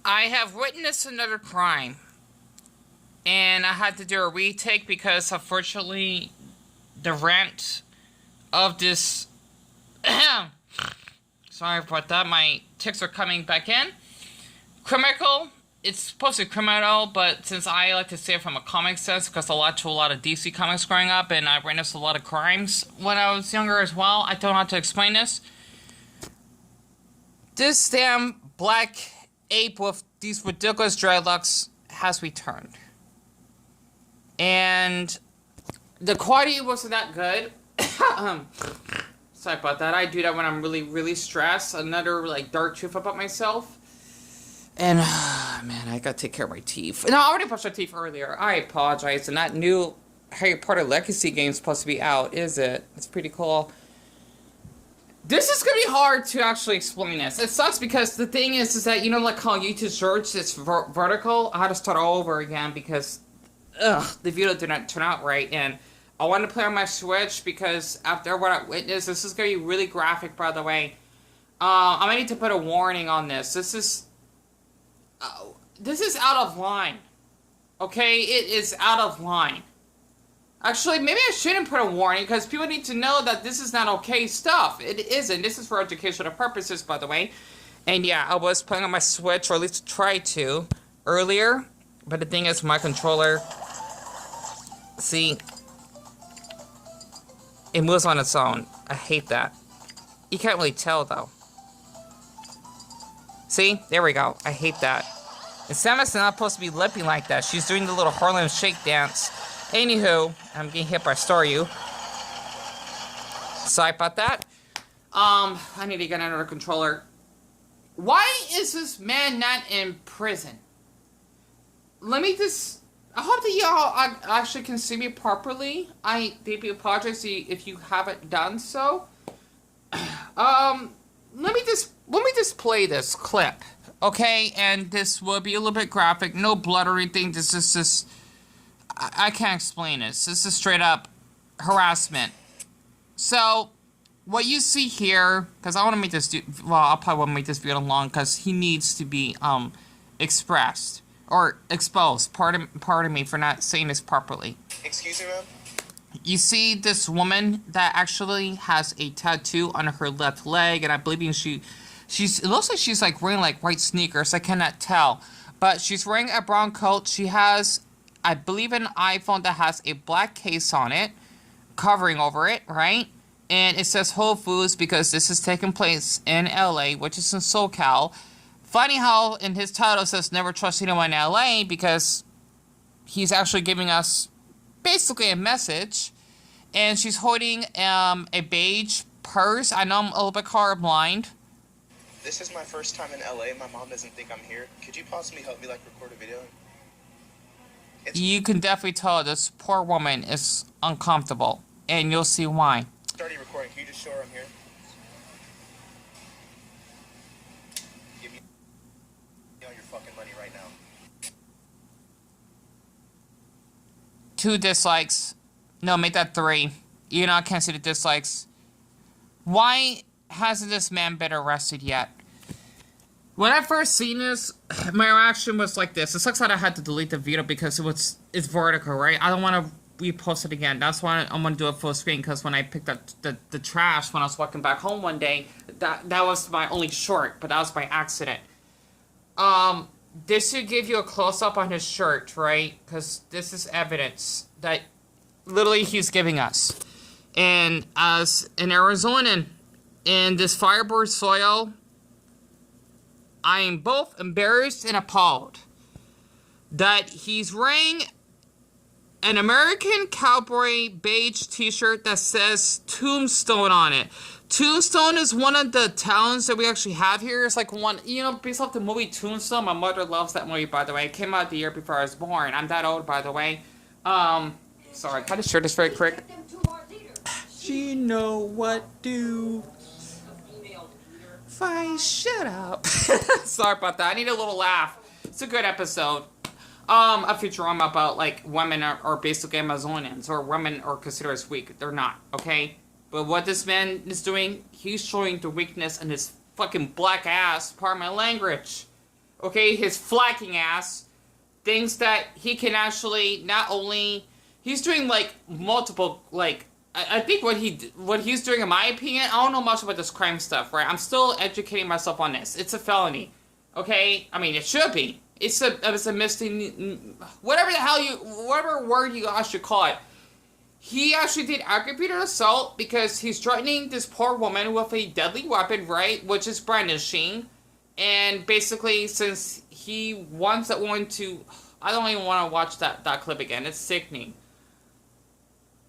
I have witnessed another crime, and I had to do a retake because unfortunately the rent of this sorry about that, my ticks are coming back in. Crimical, it's supposed to be criminal, but since I like to say it from a comic sense, because I watched a lot of DC comics growing up, and I witnessed a lot of crimes when I was younger as well. I don't know how to explain this. This damn black ape with these ridiculous dreadlocks has returned. And the quality wasn't that good. Sorry about that. I do that when I'm really, really stressed. Another, like, dark truth about myself. And, man, I gotta take care of my teeth. No, I already brushed my teeth earlier. I apologize. And that new Harry Potter Legacy game is supposed to be out, is it? It's pretty cool. This is gonna be hard to actually explain this. It sucks because the thing is that, you know, like how YouTube search it's vertical? I had to start all over again because, the video did not turn out right. And I wanted to play on my Switch because after what I witnessed, this is gonna be really graphic, by the way. I'm gonna need to put a warning on this. This is out of line. Okay? It is out of line. Actually, maybe I shouldn't put a warning, because people need to know that this is not okay stuff. It isn't. This is for educational purposes, by the way. And yeah, I was playing on my Switch, or at least tried to, earlier. But the thing is, my controller... See? It moves on its own. I hate that. You can't really tell, though. See? There we go. I hate that. And Samus is not supposed to be lipping like that. She's doing the little Harlem Shake dance. Anywho, I'm getting hit by Staryu. Sorry about that. I need to get another controller. Why is this man not in prison? Let me just... I hope that y'all actually can see me properly. I deeply apologize if you haven't done so. Let me just play this clip, okay? And this will be a little bit graphic. No blood or anything. This is just... I can't explain this. This is straight up harassment. So, what you see here, because I want to make this, well, I'll probably want to make this video long, because he needs to be, expressed, or exposed. Pardon me for not saying this properly. Excuse me, ma'am? You see this woman that actually has a tattoo on her left leg, and I believe it looks like she's, like, wearing, like, white sneakers. I cannot tell. But she's wearing a brown coat. She has... I believe an iPhone that has a black case on it, covering over it, right? And it says Whole Foods because this is taking place in LA, which is in SoCal. Funny how in his title it says Never Trust Anyone in LA because he's actually giving us basically a message. And she's holding a beige purse. I know I'm a little bit colorblind. This is my first time in LA. My mom doesn't think I'm here. Could you possibly help me, like, record a video? You can definitely tell this poor woman is uncomfortable, and you'll see why. Starting recording. Can you just show her I'm here? Give me your fucking money right now. 2 dislikes. No, make that 3. You know, I can't see the dislikes. Why hasn't this man been arrested yet? When I first seen this, my reaction was like this. It sucks that I had to delete the video because it's vertical, right? I don't want to repost it again. That's why I'm going to do it full screen, because when I picked up the trash when I was walking back home one day, that was my only short, but that was by accident. This should give you a close-up on his shirt, right? Because this is evidence that literally he's giving us. And as an Arizonan in this firebird soil... I am both embarrassed and appalled that he's wearing an American Cowboy beige t-shirt that says Tombstone on it. Tombstone is one of the towns that we actually have here. It's like one, you know, based off the movie Tombstone. My mother loves that movie, by the way. It came out the year before I was born. I'm that old, by the way. Sorry, can I just share this very quick? She know what do. Fine, shut up. Sorry about that. I need a little laugh. It's a good episode. A Futurama about, like, women are basically Amazonians, or women are considered as weak. They're not, okay? But what this man is doing, he's showing the weakness in his fucking black ass, pardon my language. Okay, his flacking ass thinks that he can actually not only... He's doing, like, multiple, like... I think what he's doing, in my opinion, I don't know much about this crime stuff, right? I'm still educating myself on this. It's a felony, okay? I mean, it should be. It's a misdemeanor, whatever word you should call it. He actually did aggravated assault because he's threatening this poor woman with a deadly weapon, right? Which is brandishing. And basically, since he wants that woman to... I don't even want to watch that clip again. It's sickening.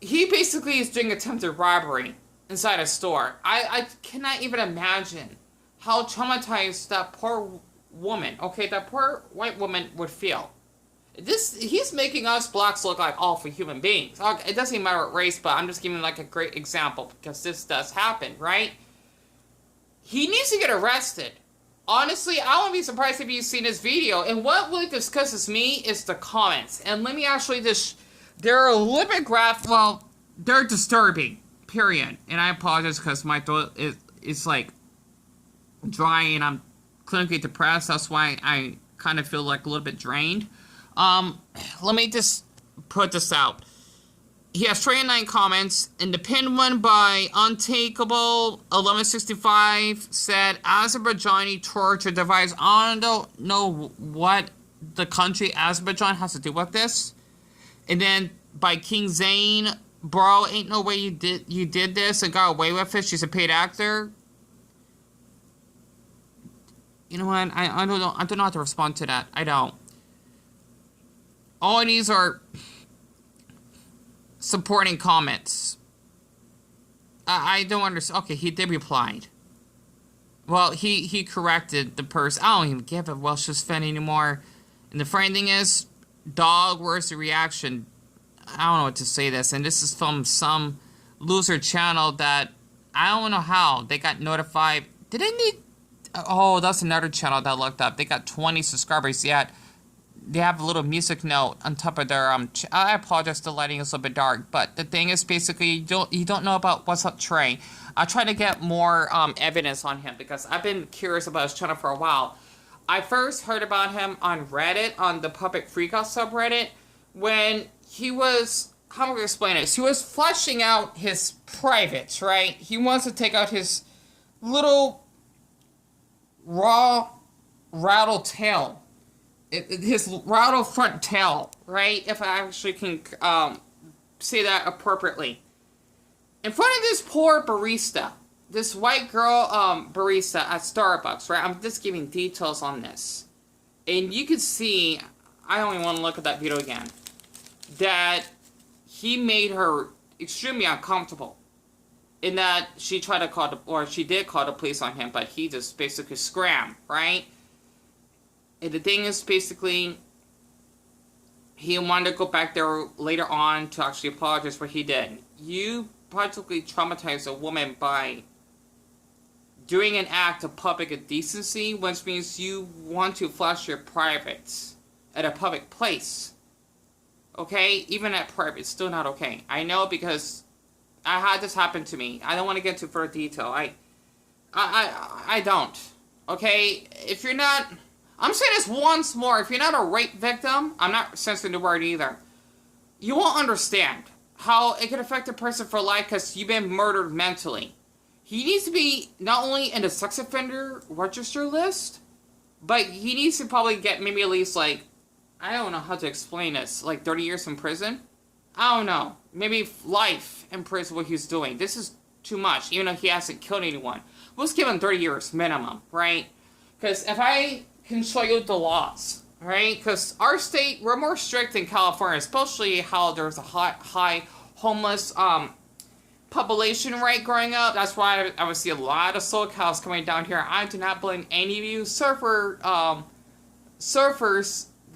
He basically is doing attempted robbery inside a store. I cannot even imagine how traumatized that poor woman, okay, that poor white woman would feel. He's making us blacks look like awful human beings. It doesn't even matter what race, but I'm just giving like a great example because this does happen, right? He needs to get arrested. Honestly, I won't be surprised if you've seen this video. And what really disgusts me is the comments. And let me actually just... They're a little bit graphic. Well, they're disturbing. Period. And I apologize because my throat is like dry and I'm clinically depressed. That's why I kind of feel like a little bit drained. Let me just put this out. He has 29 comments, and the pinned one by Untakeable 1165 said, Azerbaijani torture device. I don't know what the country Azerbaijan has to do with this. And then by King Zane, bro, ain't no way you did this and got away with it. She's a paid actor. You know what? I don't know. I don't know how to respond to that. I don't. All of these are supporting comments. I don't understand. Okay, he did reply. Well, he corrected the person. I don't even give a Welsh fan anymore. And the funny thing is, dog, where's the reaction? I don't know what to say this. And this is from some loser channel that I don't know how they got notified. Did they need... Oh, that's another channel that I looked up. They got 20 subscribers yet. They have a little music note on top of their I apologize, the lighting is a little bit dark, but the thing is basically you don't know about Whatsuptre. I try to get more evidence on him because I've been curious about his channel for a while. I first heard about him on Reddit, on the Public Freakout subreddit, when he was, how am I going to explain this? He was fleshing out his privates, right? He wants to take out his little raw rattle tail. His rattle front tail, right? If I actually can say that appropriately. In front of this poor barista, this white girl barista at Starbucks, right? I'm just giving details on this. And you can see, I don't even want to look at that video again, that he made her extremely uncomfortable. In that she tried to call she did call the police on him, but he just basically scrammed, right? And the thing is, basically, he wanted to go back there later on to actually apologize for what he did. You practically traumatized a woman by doing an act of public indecency, which means you want to flash your privates at a public place. Okay? Even at private, it's still not okay. I know because I had this happen to me. I don't want to get into further detail. I don't. Okay? If you're not... I'm saying this once more. If you're not a rape victim, I'm not censoring the word either. You won't understand how it can affect a person for life because you've been murdered mentally. He needs to be not only in the sex offender register list, but he needs to probably get maybe at least like, I don't know how to explain this, like 30 years in prison? I don't know. Maybe life in prison what he's doing. This is too much, even though he hasn't killed anyone. Let's give him 30 years minimum, right? Because if I can show you the laws, right? Because our state, we're more strict than California, especially how there's a high homeless population rate growing up. That's why I would see a lot of SoCals coming down here. I do not blame any of you surfers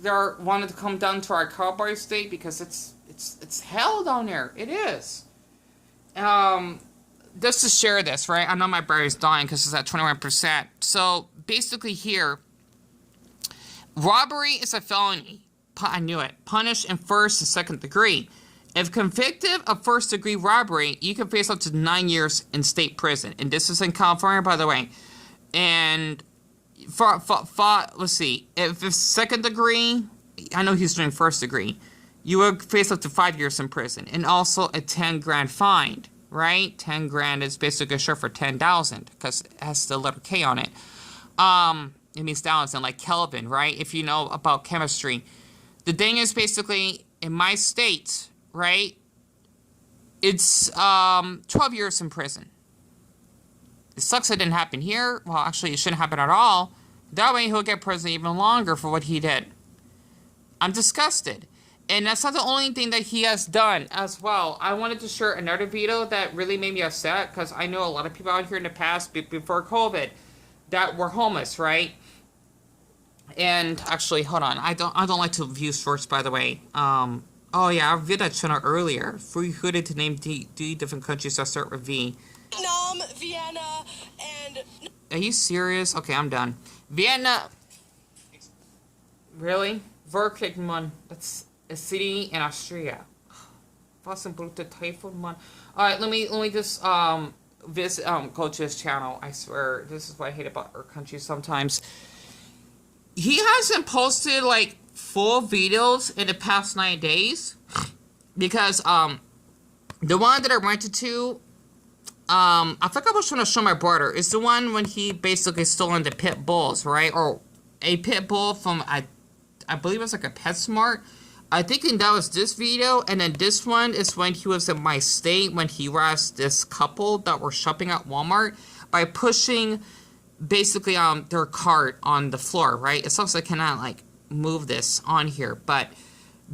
that wanted to come down to our cowboy state because it's hell down there. It is. Just to share this, right? I know my battery's dying because it's at 21%. So basically here, robbery is a felony. I knew it. Punished in first and second degree. If convicted of first degree robbery, you can face up to 9 years in state prison. And this is in California, by the way. And let's see. If it's second degree, I know he's doing first degree. You would face up to 5 years in prison, and also a 10 grand fine, right? 10 grand is basically short for 10,000 because it has the letter K on it. It means thousand, like Kelvin, right? If you know about chemistry. The thing is basically in my state, right? It's 12 years in prison. It sucks it didn't happen here. Well, actually, it shouldn't happen at all. That way, he'll get prison even longer for what he did. I'm disgusted. And that's not the only thing that he has done as well. I wanted to share another video that really made me upset because I know a lot of people out here in the past, before COVID, that were homeless, right? And actually, hold on. I don't like to view shorts, by the way. Oh yeah, I viewed that channel earlier. Free hooded to name D different countries that start with V. Vietnam, Vienna, and... Are you serious? Okay, I'm done. Vienna. Really? Verkligen, that's a city in Austria. Fasten brute typhoon, man. Alright, let me just visit go to his channel. I swear, this is what I hate about our country sometimes. He hasn't posted like full videos in the past 9 days because the one that I rented to, I think I was trying to show my brother. It's the one when he basically stolen the pit bulls, right? Or a pit bull from I believe it was like a PetSmart. I think that was this video, and then this one is when he was in my state when he harassed this couple that were shopping at Walmart by pushing basically their cart on the floor, right? It sucks I cannot like move this on here, but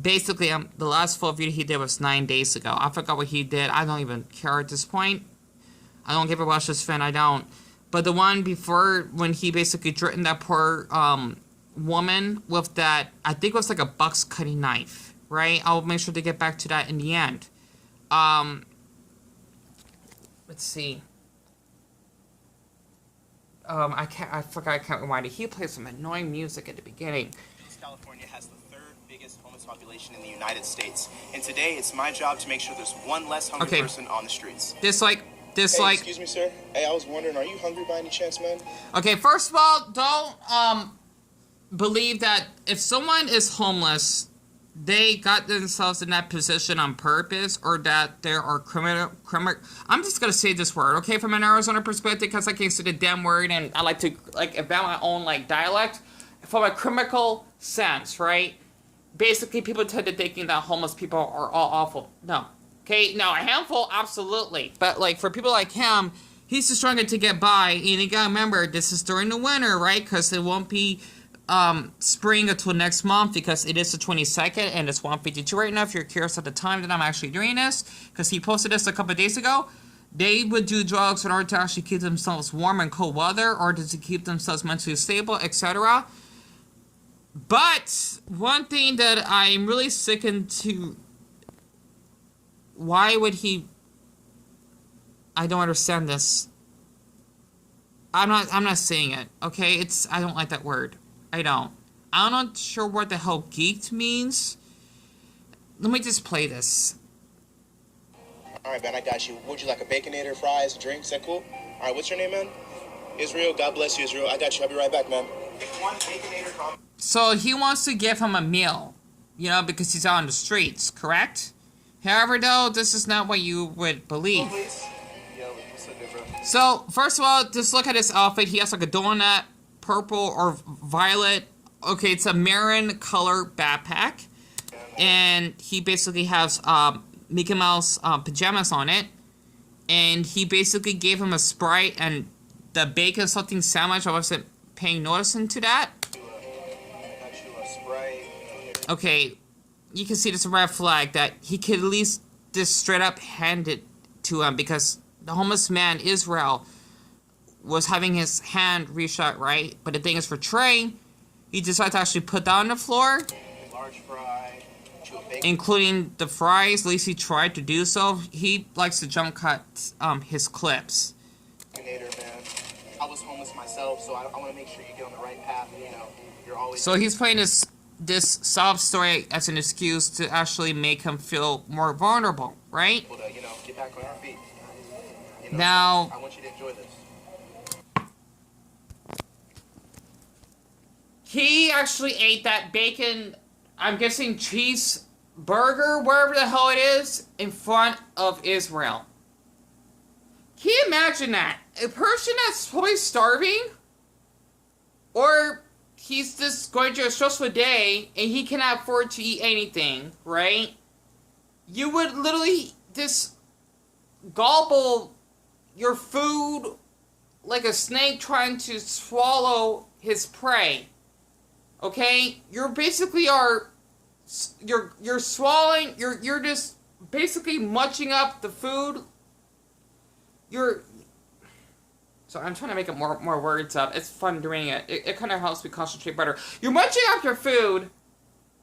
basically the last full video he did was 9 days ago. I forgot what he did. I don't even care at this point. I don't give a rush this fan. I don't. But the one before, when he basically threatened that poor woman with that, I think it was like a box cutting knife, right? I'll make sure to get back to that in the end. Let's see. I forgot, I can't rewind it. He plays some annoying music at the beginning. California has the third biggest homeless population in the United States, and today it's my job to make sure there's one less hungry person on the streets. Excuse me, sir. Hey, I was wondering, are you hungry by any chance, man? Okay, first of all, don't believe that if someone is homeless, they got themselves in that position on purpose, or that there are criminal. I'm just gonna say this word, okay, from an Arizona perspective, because I can't say the damn word, and I like to invent my own dialect. From a crimical sense, right? Basically, people tend to thinking that homeless people are all awful. No. Okay, now a handful, absolutely. But for people like him, he's just struggling to get by. And you gotta remember, this is during the winter, right? Because it won't be spring until next month, because it is the 22nd and it's 1:52 right now. If you're curious at the time that I'm actually doing this, because he posted this a couple of days ago. They would do drugs in order to actually keep themselves warm in cold weather, or to keep themselves mentally stable, etc. But one thing that I'm really sickened to, why would he? I don't understand this. I'm not saying it. Okay, I don't like that word. I don't. I'm not sure what the hell geeked means. Let me just play this. All right, man, I got you. Would you like a Baconator, fries, drinks? Is that cool? All right, what's your name, man? Israel. God bless you, Israel. I got you. I'll be right back, man. One Baconator. So he wants to give him a meal, because he's out on the streets, correct? However, though, this is not what you would believe. So, first of all, just look at his outfit. He has a donut, purple or violet. Okay, it's a maroon color backpack. And he basically has Mickey Mouse pajamas on it. And he basically gave him a Sprite and the bacon something sandwich. I wasn't paying notice into that. Okay, you can see this red flag that he could at least just straight up hand it to him, because the homeless man, Israel, was having his hand reached out, right? But the thing is, for Trey, he decided to actually put that on the floor, large fry, including the fries. At least he tried to do so. He likes to jump cut his clips. Man. I was homeless myself, so I want to make sure you get on the right path. You're always. So he's playing this sob story as an excuse to actually make him feel more vulnerable, right? Get back on our feet. Now, I want you to enjoy this. He actually ate that bacon, I'm guessing cheeseburger, wherever the hell it is, in front of Israel. Can you imagine that? A person that's probably starving, or he's just going through a stressful day and he cannot afford to eat anything, right? You would literally just gobble your food like a snake trying to swallow his prey. Okay? You're basically you're swallowing, you're just basically munching up the food. So I'm trying to make it more words up. It's fun doing it. It kind of helps me concentrate better. You're munching up your food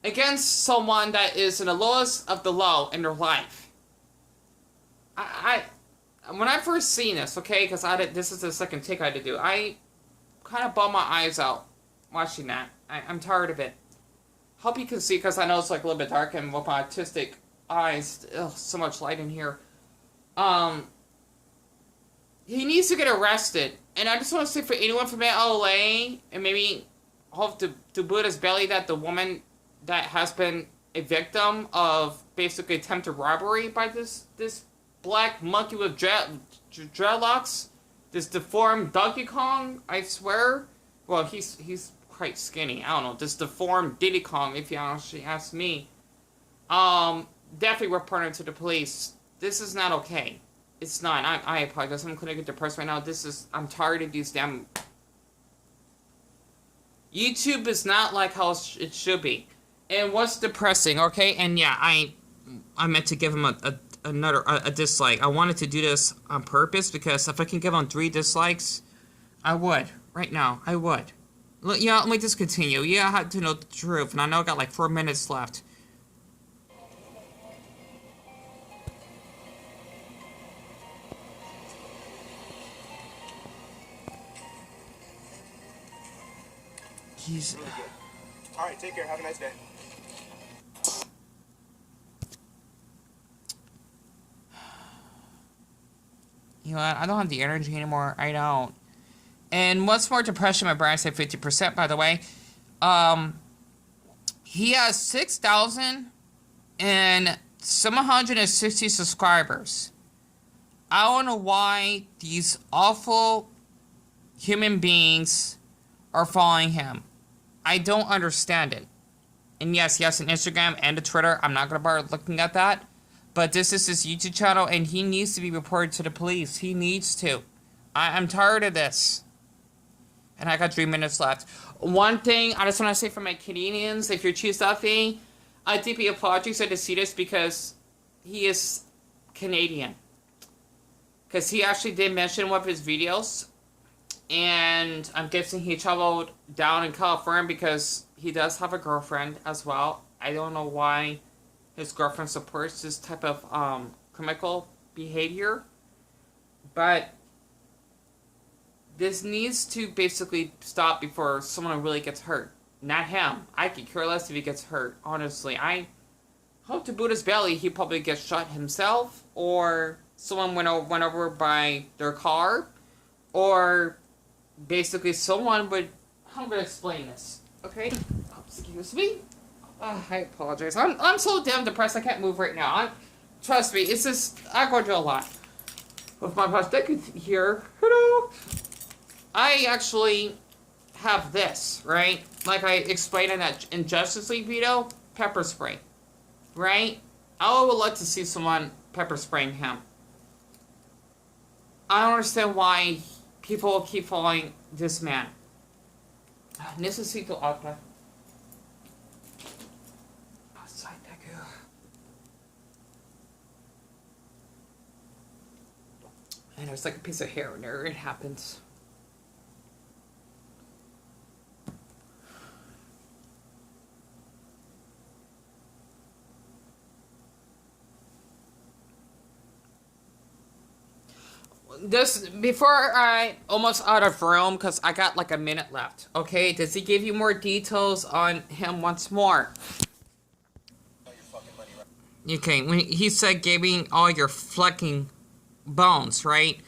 against someone that is in the lowest of the low in their life. When I first seen this, okay, because this is the second take I had to do, I kind of bawled my eyes out watching that. I'm tired of it. Hope you can see, because I know it's like a little bit dark and with my autistic eyes, so much light in here. He needs to get arrested. And I just want to say for anyone from LA, and maybe hope to boot his belly that the woman that has been a victim of basically attempted robbery by this black monkey with dreadlocks, this deformed Donkey Kong, I swear. Well, he's quite skinny. I don't know, this deformed Diddy Kong, if you actually ask me. Definitely report him to the police. This is not okay. It's not. I apologize. I'm gonna get depressed right now. I'm tired of these damn... YouTube is not like how it should be. And what's depressing, okay? And yeah, I meant to give him a dislike. I wanted to do this on purpose, because if I can give him 3 dislikes, I would. Right now, I would. Yeah, let me just continue. Yeah, I had to know the truth, and I know I got like 4 minutes left. He's... Really good. Alright, take care. Have a nice day. You know what? I don't have the energy anymore. I don't. And what's more depression, my brand said 50%, by the way. He has 6,760 subscribers. I don't know why these awful human beings are following him. I don't understand it. And yes, an Instagram and a Twitter. I'm not going to bother looking at that. But this is his YouTube channel, and he needs to be reported to the police. He needs to. I'm tired of this. And I got 3 minutes left. One thing I just want to say for my Canadians, if you're too stuffy, I deeply applaud you to see this, because he is Canadian. Because he actually did mention one of his videos. And I'm guessing he traveled down in California because he does have a girlfriend as well. I don't know why his girlfriend supports this type of criminal behavior. But this needs to basically stop before someone really gets hurt. Not him. I could care less if he gets hurt, honestly. I hope to boot his belly he probably gets shot himself, or someone went over by their car, or basically someone would... I'm going to explain this, okay? Oh, excuse me. I apologize. I'm so damn depressed I can't move right now. Trust me, it's just... I go through a lot. With my prosthetic here, hello, I actually have this, right? Like I explained in that Justice League video, pepper spray, right? I would like to see someone pepper spraying him. I don't understand why people keep following this man. Necesito agua. And there's like a piece of hair in there. It happens. This, before I almost out of room, because I got like a minute left. Okay, does he give you more details on him once more? Okay, when he said giving all your fucking bones, right?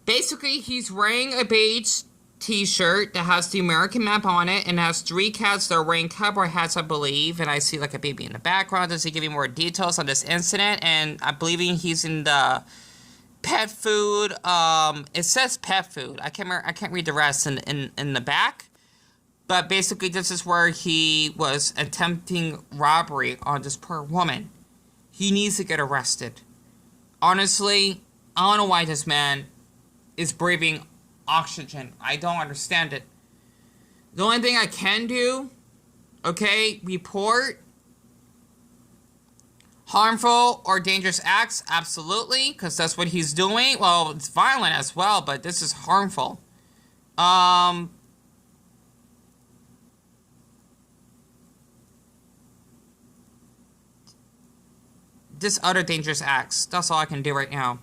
Basically, he's wearing a beige t-shirt that has the American map on it and has 3 cats that are wearing cowboy hats, I believe. And I see like a baby in the background. Does he give you more details on this incident? And I believe he's in the pet food. It says pet food. I can't read the rest in the back. But basically, this is where he was attempting robbery on this poor woman. He needs to get arrested. Honestly, I don't know why this man is breathing oxygen. I don't understand it. The only thing I can do, okay, report harmful or dangerous acts, absolutely, because that's what he's doing. Well, it's violent as well, but this is harmful. This other dangerous acts. That's all I can do right now.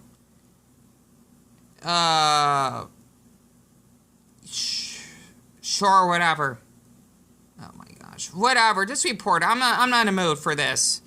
Sure, whatever. Oh my gosh, whatever. Just report. I'm not in the mood for this.